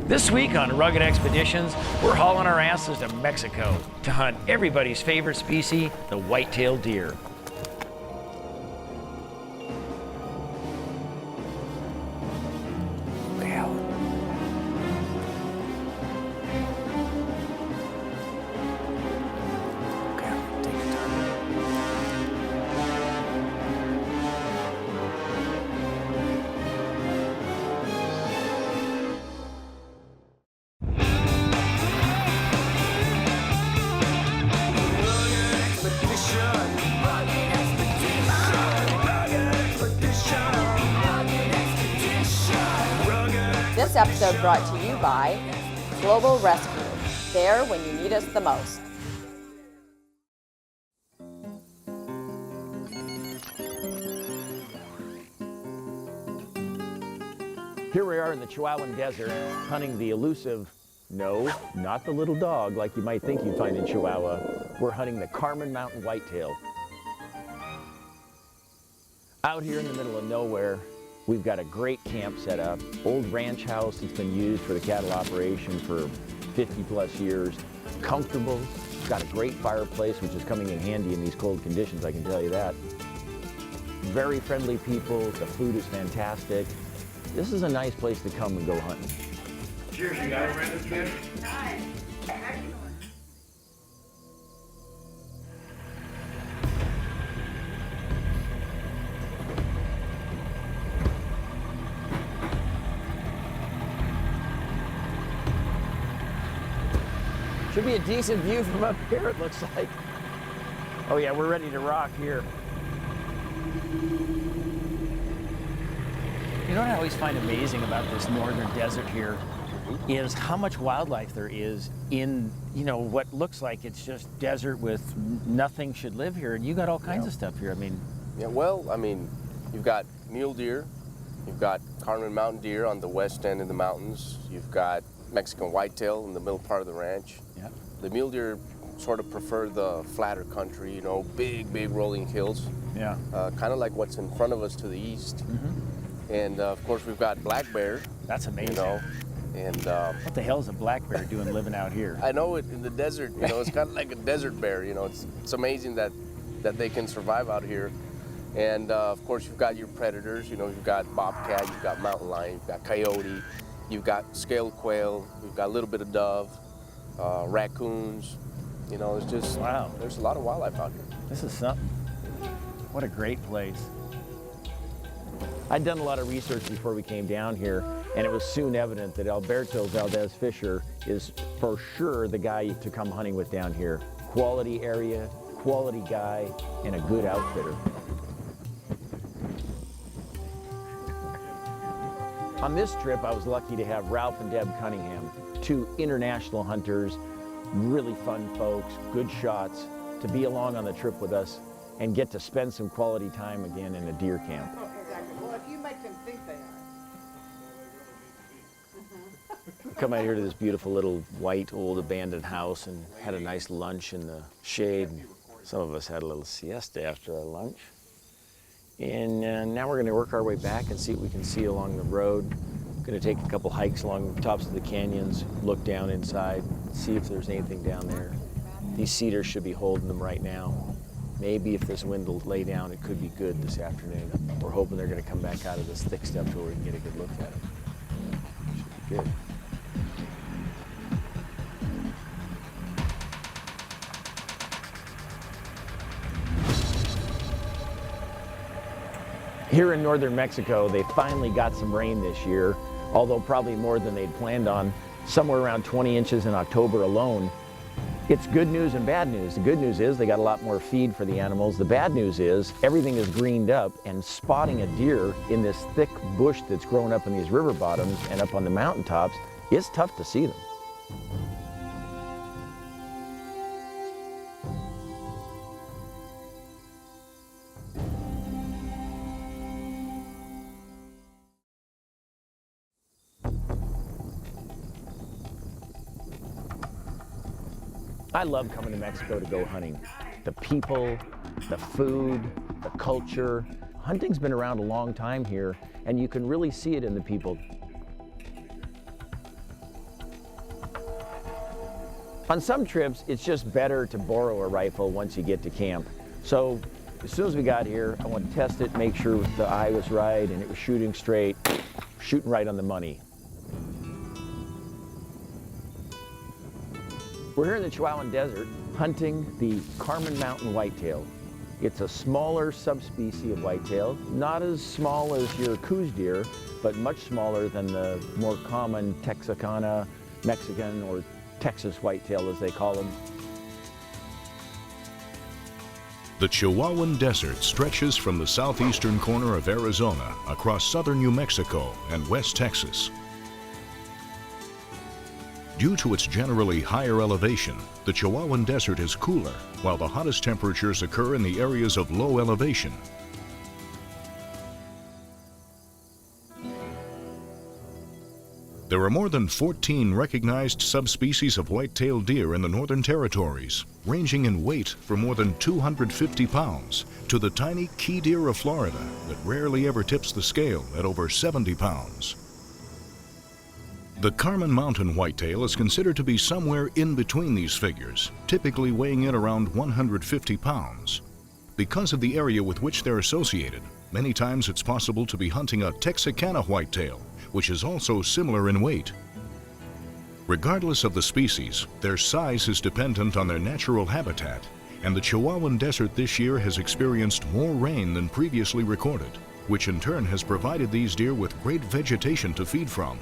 This week on Rugged Expeditions, we're hauling our asses to Mexico to hunt everybody's favorite species, the white-tailed deer. This episode brought to you by Global Rescue, there when you need us the most. Here we are in the Chihuahuan Desert, hunting the elusive, no, not the little dog like you might think you'd find in Chihuahua. We're hunting the Carmen mountain whitetail. Out here in the middle of nowhere, we've got a great camp set up, old ranch house that's been used for the cattle operation for 50 plus years. Comfortable, got a great fireplace, which is coming in handy in these cold conditions, I can tell you that. Very friendly people, the food is fantastic. This is a nice place to come and go hunting. Cheers, you guys. Ready to get? Should be a decent view from up here, it looks like. Oh yeah, we're ready to rock here. You know what I always find amazing about this northern desert here is how much wildlife there is in, you know, what looks like it's just desert with nothing should live here, and you got all kinds of stuff here. I mean, yeah, well, I mean, you've got mule deer, you've got Carmen mountain deer on the west end of the mountains, you've got Mexican whitetail in the middle part of the ranch. Yep. The mule deer sort of prefer the flatter country, you know, big rolling hills. Yeah. Kind of like what's in front of us to the east. Mm-hmm. And of course we've got black bear. That's amazing. You know, and what the hell is a black bear doing living out here? I know it in the desert. You know, it's kind of like a desert bear. You know, it's amazing that they can survive out here. And of course you've got your predators. You know, you've got bobcat, you've got mountain lion, you've got coyote, you've got scaled quail, you've got a little bit of dove, raccoons. You know, it's just, wow. There's a lot of wildlife out here. This is something. What a great place. I'd done a lot of research before we came down here, and it was soon evident that Alberto Valdez Fisher is for sure the guy to come hunting with down here. Quality area, quality guy, and a good outfitter. On this trip, I was lucky to have Ralph and Deb Cunningham, two international hunters, really fun folks, good shots, to be along on the trip with us and get to spend some quality time again in a deer camp. Exactly. Well, if you make them think they are. Come out here to this beautiful little white old abandoned house and had a nice lunch in the shade. Some of us had a little siesta after our lunch. And now we're going to work our way back and see what we can see along the road. Going to take a couple hikes along the tops of the canyons, look down inside, see if there's anything down there. These cedars should be holding them right now. Maybe if this wind will lay down, it could be good this afternoon. We're hoping they're going to come back out of this thick stuff where we can get a good look at them. Should be good. Here in northern Mexico, they finally got some rain this year, although probably more than they'd planned on, somewhere around 20 inches in October alone. It's good news and bad news. The good news is they got a lot more feed for the animals. The bad news is everything is greened up, and spotting a deer in this thick bush that's growing up in these river bottoms and up on the mountaintops, it's tough to see them. I love coming to Mexico to go hunting. The people, the food, the culture. Hunting's been around a long time here, and you can really see it in the people. On some trips, it's just better to borrow a rifle once you get to camp. So as soon as we got here, I wanted to test it, make sure the eye was right and it was shooting straight, shooting right on the money. We're here in the Chihuahuan Desert hunting the Carmen mountain whitetail. It's a smaller subspecies of whitetail, not as small as your Coues deer, but much smaller than the more common Texarkana, Mexican, or Texas whitetail as they call them. The Chihuahuan Desert stretches from the southeastern corner of Arizona across southern New Mexico and West Texas. Due to its generally higher elevation, the Chihuahuan Desert is cooler, while the hottest temperatures occur in the areas of low elevation. There are more than 14 recognized subspecies of white-tailed deer in the Northern Territories, ranging in weight from more than 250 pounds to the tiny key deer of Florida that rarely ever tips the scale at over 70 pounds. The Carmen mountain whitetail is considered to be somewhere in between these figures, typically weighing in around 150 pounds. Because of the area with which they're associated, many times it's possible to be hunting a Texarkana whitetail, which is also similar in weight. Regardless of the species, their size is dependent on their natural habitat, and the Chihuahuan Desert this year has experienced more rain than previously recorded, which in turn has provided these deer with great vegetation to feed from.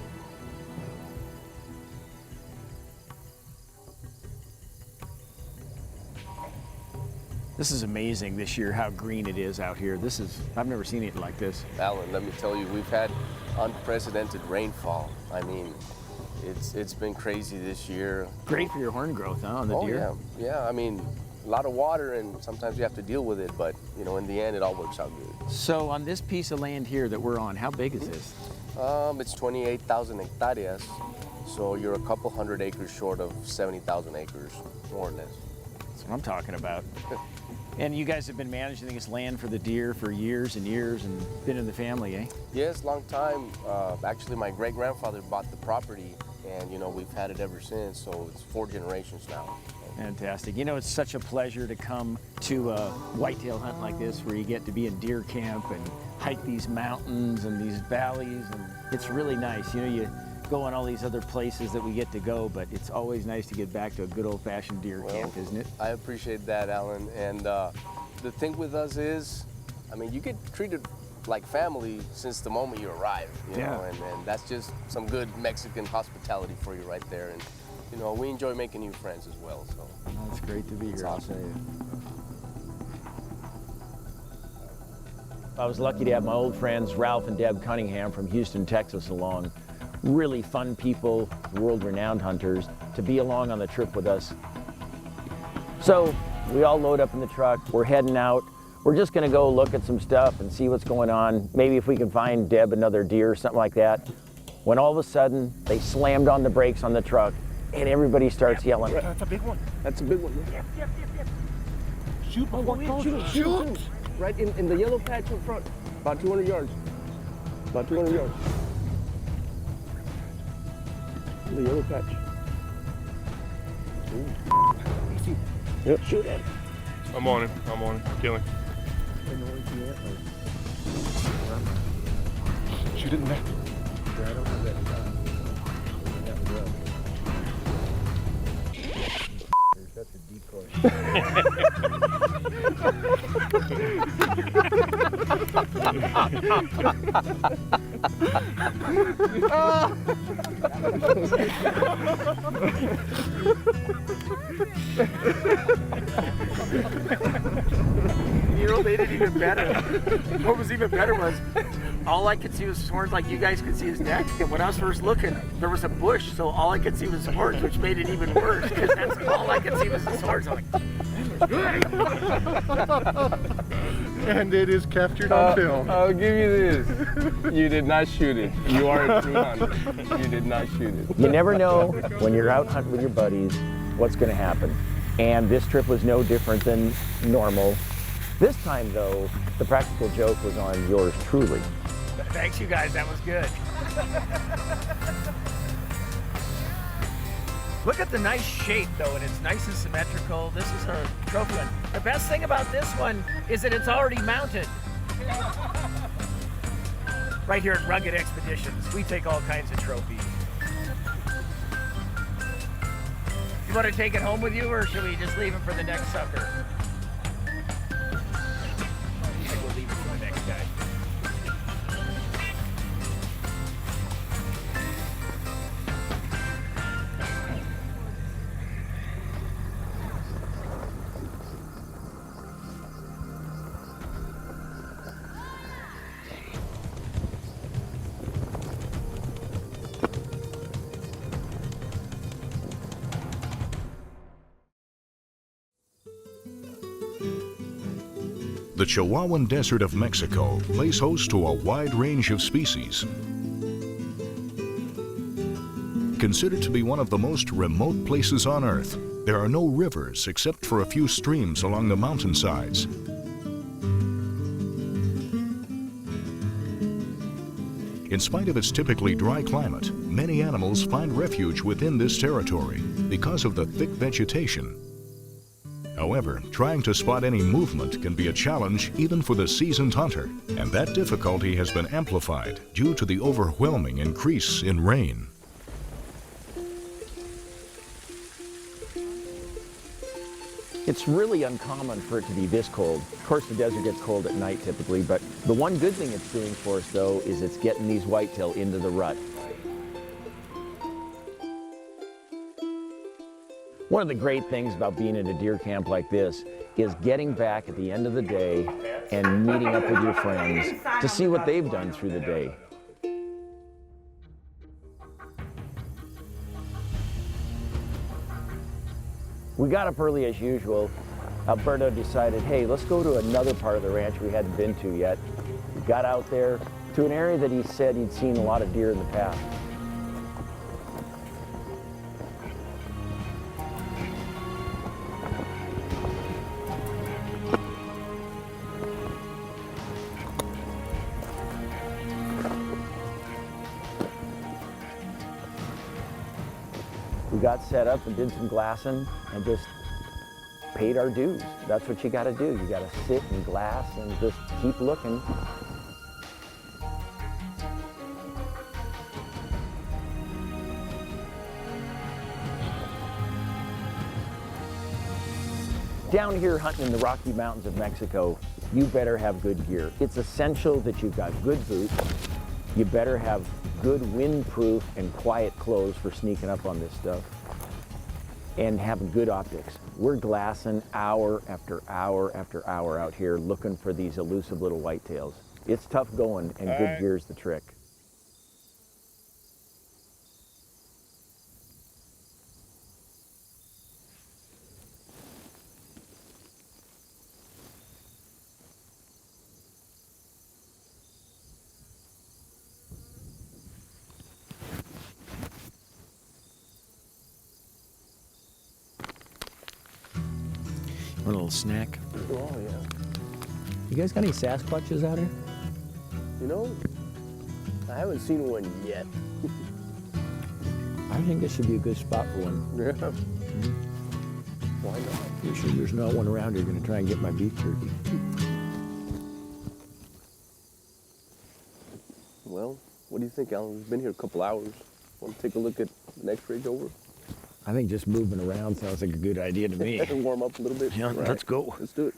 This is amazing this year how green it is out here. I've never seen it like this. Alan, let me tell you, we've had unprecedented rainfall. I mean, it's been crazy this year. Great for your horn growth, huh, on the deer? Yeah. I mean, a lot of water, and sometimes you have to deal with it, but you know, in the end, it all works out good. So on this piece of land here that we're on, how big is this? It's 28,000 hectares, so you're a couple hundred acres short of 70,000 acres, more or less. That's what I'm talking about. And you guys have been managing this land for the deer for years and years and been in the family, eh? Yes, long time. Actually, my great-grandfather bought the property, and you know, we've had it ever since, so it's 4 generations now. Fantastic. You know, it's such a pleasure to come to a whitetail hunt like this where you get to be in deer camp and hike these mountains and these valleys, and it's really nice. You know, you go on all these other places that we get to go, but it's always nice to get back to a good old-fashioned deer camp, isn't it? I appreciate that, Alan. And the thing with us is, I mean, you get treated like family since the moment you arrive, you know, and that's just some good Mexican hospitality for you right there. And, you know, we enjoy making new friends as well, so. It's great to be here, Awesome. I'll tell you. I was lucky to have my old friends Ralph and Deb Cunningham from Houston, Texas along. Really fun people, world-renowned hunters, to be along on the trip with us. So we all load up in the truck, we're heading out. We're just gonna go look at some stuff and see what's going on. Maybe if we can find Deb another deer or something like that. When all of a sudden, they slammed on the brakes on the truck and everybody starts yelling. That's a big one. That's a big one. Yep. Shoot, shoot. Right in the yellow patch up front, about 200 yards. About 200 yards. The yellow patch. Easy. Yep, shoot him. I'm on him. Killing. Shoot it in the neck. That's a decoy. You know, they did even better. What was even better was all I could see was his horns, like you guys could see his neck. And when I was first looking, there was a bush, so all I could see was his horns, which made it even worse, because that's all I could see was his horns. I'm like, And it is captured on film. I'll give you this. You did not shoot it. You are a true hunter. You did not shoot it. You never know when you're out hunting with your buddies what's going to happen. And this trip was no different than normal. This time, though, the practical joke was on yours truly. thanks, you guys. That was good. Look at the nice shape though, and it's nice and symmetrical. This is a trophy one. The best thing about this one is that it's already mounted. Right here at Rugged Expeditions, we take all kinds of trophies. You want to take it home with you, or should we just leave it for the next sucker? I think we'll leave it for the next guy. The Chihuahuan Desert of Mexico lays host to a wide range of species. Considered to be one of the most remote places on Earth, there are no rivers except for a few streams along the mountainsides. In spite of its typically dry climate, many animals find refuge within this territory because of the thick vegetation. However, trying to spot any movement can be a challenge even for the seasoned hunter, and that difficulty has been amplified due to the overwhelming increase in rain. It's really uncommon for it to be this cold. Of course, the desert gets cold at night typically, but the one good thing it's doing for us, though, is it's getting these whitetail into the rut. One of the great things about being at a deer camp like this is getting back at the end of the day and meeting up with your friends to see what they've done through the day. We got up early as usual. Alberto decided, hey, let's go to another part of the ranch we hadn't been to yet. We got out there to an area that he said he'd seen a lot of deer in the past. We got set up and did some glassing and just paid our dues. That's what you got to do. You got to sit and glass and just keep looking. Down here hunting in the Rocky Mountains of Mexico, you better have good gear. It's essential that you've got good boots. You better have good windproof and quiet clothes for sneaking up on this stuff, and having good optics. We're glassing hour after hour after hour out here looking for these elusive little whitetails. It's tough going, and good gear's the trick. A little snack. Oh, yeah. You guys got any Sasquatches out here? You know, I haven't seen one yet. I think this should be a good spot for one. Yeah. Why not? You sure there's not one around here going to try and get my beef jerky? Well, what do you think, Alan? We've been here a couple hours. Want to take a look at the next ridge over? I think just moving around sounds like a good idea to me. Warm up a little bit. Yeah, Right. let's go. Let's do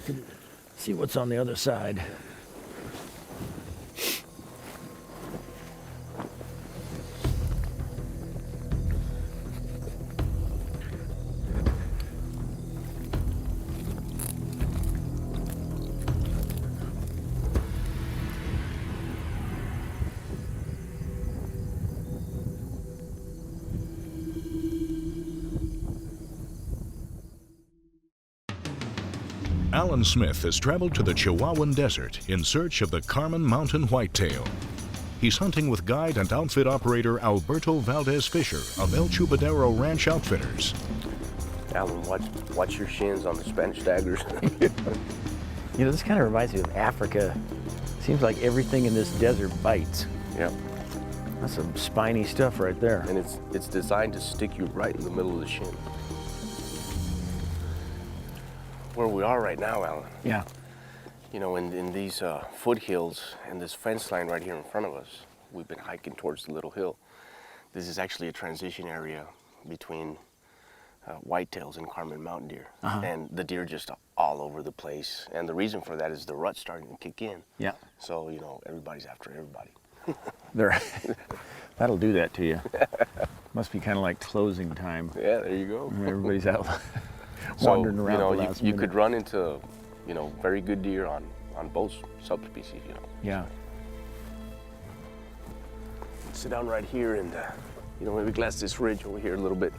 it. See what's on the other side. Alan Smith has traveled to the Chihuahuan Desert in search of the Carmen mountain whitetail. He's hunting with guide and outfit operator Alberto Valdez Fisher of El Chubadero Ranch Outfitters. Alan, watch your shins on the Spanish daggers. You know, this kind of reminds me of Africa. Seems like everything in this desert bites. Yeah. That's some spiny stuff right there. And it's designed to stick you right in the middle of the shin. Where we are right now, Alan. Yeah. You know, in these foothills and this fence line right here in front of us, we've been hiking towards the little hill. This is actually a transition area between whitetails and Carmen mountain deer. And the deer just all over the place. And the reason for that is the rut's starting to kick in. Yeah. So, you know, everybody's after everybody. That'll do that to you. Must be kind of like closing time. Yeah, there you go. Everybody's out wandering around. You know, the last you minute. could run into, you know, very good deer on both subspecies, you know. Yeah. Sit down right here and, you know, maybe glass this ridge over here a little bit.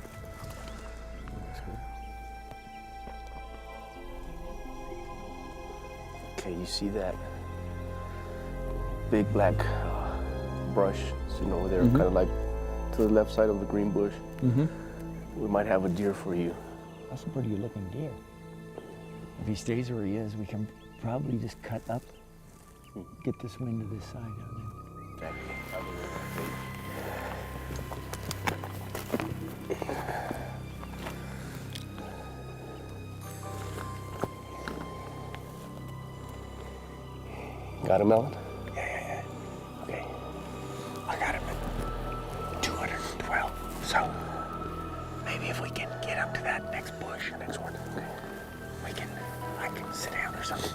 Okay, you see that big black brush sitting over there, kind of like to the left side of the green bush. We might have a deer for you. That's a pretty good looking deer. If he stays where he is, we can probably just cut up, get this wind to this side out there. Got him, Ellen? Yeah. Okay. I got him at 212. So maybe if we can get up to that next bush, next one, I can sit down or something.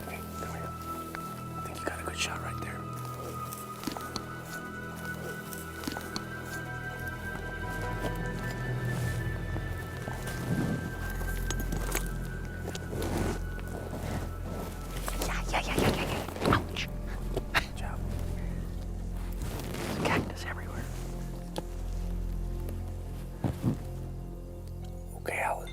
Okay, come here. I think you got a good shot right there. Ouch. Good job. There's cactus everywhere. Okay, Alan.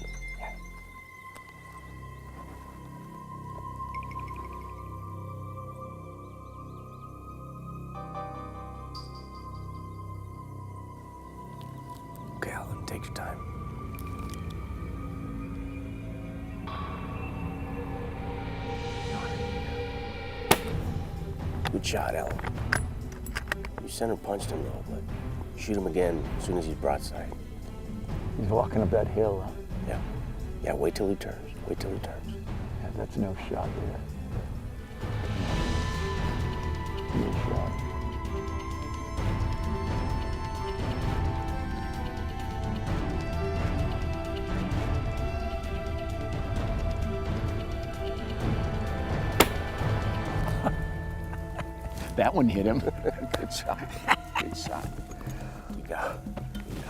Okay, Alan, take your time. Good shot, Alan. You center punched him though, but shoot him again as soon as he's broadside. He's walking up that hill. Huh? Yeah. Yeah, wait till he turns. Wait till he turns. Yeah, that's no shot there. No shot. That one hit him. Good shot. Good shot. You got it.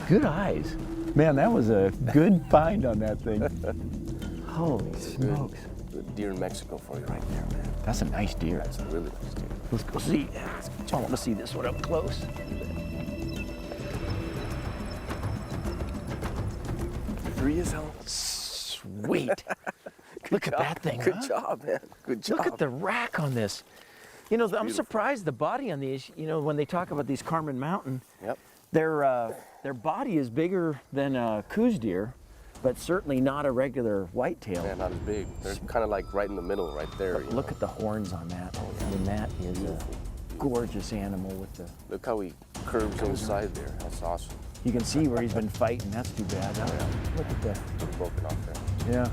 Good eyes. Man, that was a good find on that thing. Holy smokes. Good deer in Mexico for you right there, man. That's a nice deer. That's a really nice deer. Let's go see. I want to see this one up close. There he is, Alan. Sweet. Look at that thing. Good huh? job, man. Good job. Look at the rack on this. You know, I'm surprised the body on these, you know, when they talk about these Carmen Mountain, Yep. their body is bigger than a Coues deer, but certainly not a regular whitetail. Yeah, not as big. They're kind of like right in the middle, right there. But look at the horns on that. I mean, that is a gorgeous animal with the... Look how he curves inside there. That's awesome. You can see where he's been fighting. That's too bad. Oh, yeah. Look at that. It's broken off there. Yeah.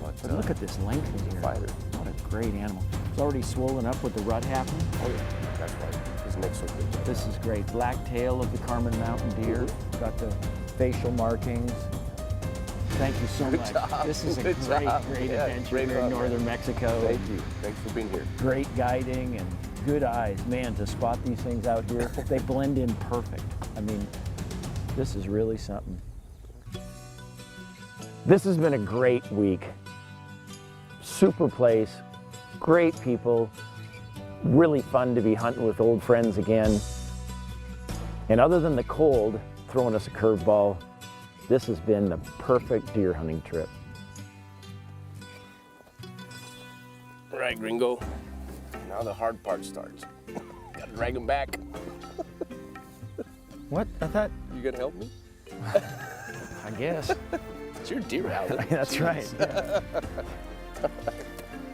But, But look at this length in here. fighter. What a great animal. It's already swollen up with the rut happening. Oh yeah, that's right. His neck's so big. This is great. Black tail of the Carmen Mountain deer. Got the facial markings. Thank you so much. job. This is a Good great, job. great Yeah, adventure great here in run, northern Mexico. Thank you. Thanks for being here. Great guiding and good eyes. Man, to spot these things out here, they blend in perfect. I mean, this is really something. This has been a great week. Super place, great people, really fun to be hunting with old friends again. And other than the cold throwing us a curveball, this has been the perfect deer hunting trip. All right, Gringo. Now the hard part starts. Gotta drag him back. What? I thought, You gonna help me? I guess. It's your deer, Alan. That's right.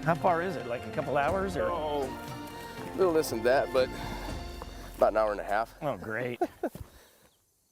How far is it? Like a couple hours or? Oh, a little less than that, but about an hour and a half. Oh, great.